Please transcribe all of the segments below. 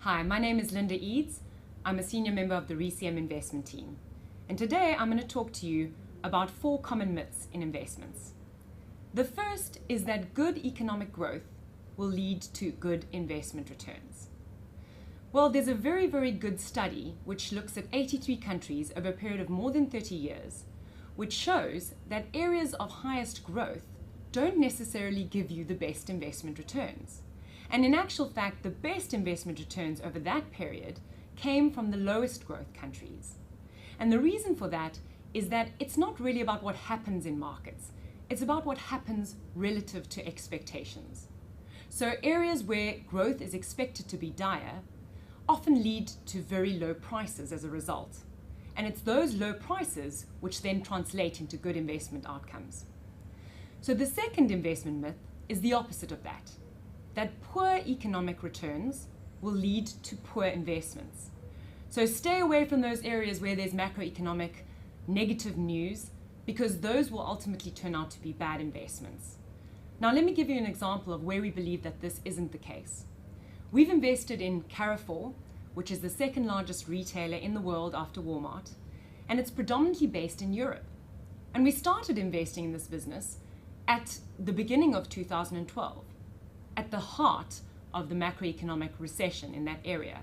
Hi, my name is Linda Eedes. I'm a senior member of the ReCM investment team. And today I'm going to talk to you about 4 common myths in investments. The first is that good economic growth will lead to good investment returns. Well, there's a very, very good study which looks at 83 countries over a period of more than 30 years, which shows that areas of highest growth don't necessarily give you the best investment returns. And in actual fact, the best investment returns over that period came from the lowest growth countries. And the reason for that is that it's not really about what happens in markets. It's about what happens relative to expectations. So areas where growth is expected to be dire often lead to very low prices as a result. And it's those low prices which then translate into good investment outcomes. So the second investment myth is the opposite of that poor economic returns will lead to poor investments. So stay away from those areas where there's macroeconomic negative news, because those will ultimately turn out to be bad investments. Now let me give you an example of where we believe that this isn't the case. We've invested in Karafor, which is the second largest retailer in the world after Walmart, and it's predominantly based in Europe. And we started investing in this business at the beginning of 2012. At the heart of the macroeconomic recession in that area.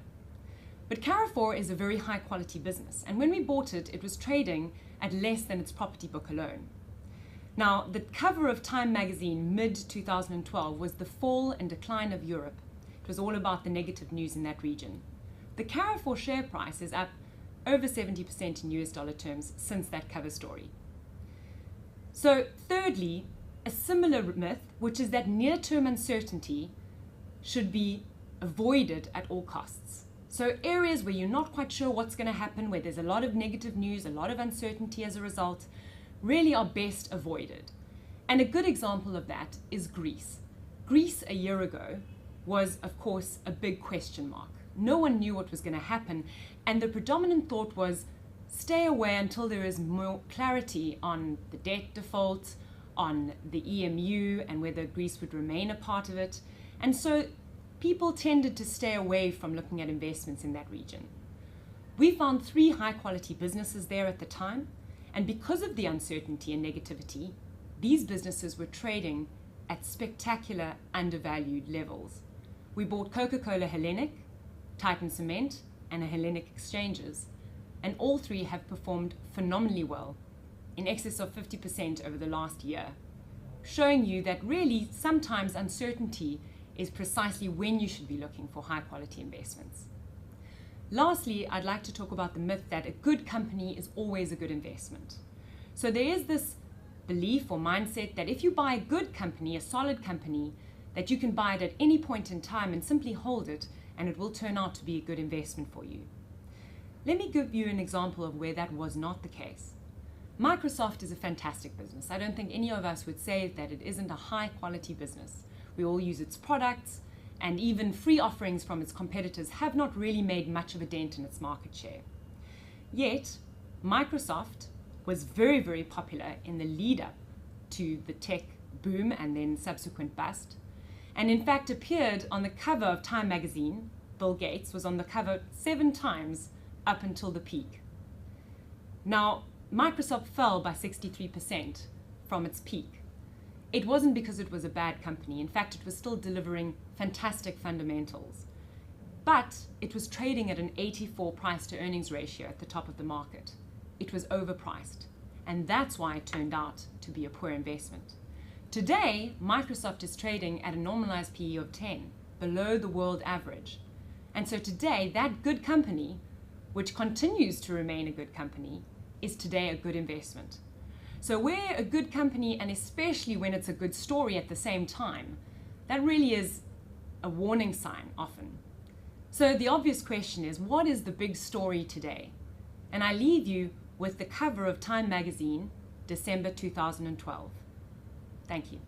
But Karafor is a very high quality business, and when we bought it, it was trading at less than its property book alone. Now, the cover of Time magazine mid-2012 was the fall and decline of Europe. It was all about the negative news in that region. The Karafor share price is up over 70% in US dollar terms since that cover story. So thirdly, a similar myth, which is that near-term uncertainty should be avoided at all costs. So areas where you're not quite sure what's going to happen, where there's a lot of negative news, a lot of uncertainty as a result, really are best avoided. And a good example of that is Greece. Greece a year ago was, of course, a big question mark. No one knew what was going to happen, and the predominant thought was stay away until there is more clarity on the debt default, on the EMU and whether Greece would remain a part of it. And so people tended to stay away from looking at investments in that region. We found 3 high quality businesses there at the time, and because of the uncertainty and negativity, these businesses were trading at spectacular undervalued levels. We bought Coca-Cola Hellenic, Titan Cement, and Hellenic Exchanges, and all 3 have performed phenomenally well, in excess of 50% over the last year, showing you that really sometimes uncertainty is precisely when you should be looking for high quality investments. Lastly, I'd like to talk about the myth that a good company is always a good investment. So there is this belief or mindset that if you buy a good company, a solid company, that you can buy it at any point in time and simply hold it and it will turn out to be a good investment for you. Let me give you an example of where that was not the case. Microsoft is a fantastic business. I don't think any of us would say that it isn't a high quality business. We all use its products, and even free offerings from its competitors have not really made much of a dent in its market share. Yet, Microsoft was very, very popular in the lead up to the tech boom and then subsequent bust, and in fact appeared on the cover of Time magazine. Bill Gates was on the cover 7 times up until the peak. Now, Microsoft fell by 63% from its peak. It wasn't because it was a bad company. In fact, it was still delivering fantastic fundamentals. But it was trading at an 84 price to earnings ratio at the top of the market. It was overpriced. And that's why it turned out to be a poor investment. Today, Microsoft is trading at a normalized PE of 10, below the world average. And so today, that good company, which continues to remain a good company, is today a good investment. So where a good company, and especially when it's a good story at the same time, that really is a warning sign often. So the obvious question is, what is the big story today? And I leave you with the cover of Time magazine, December 2012. Thank you.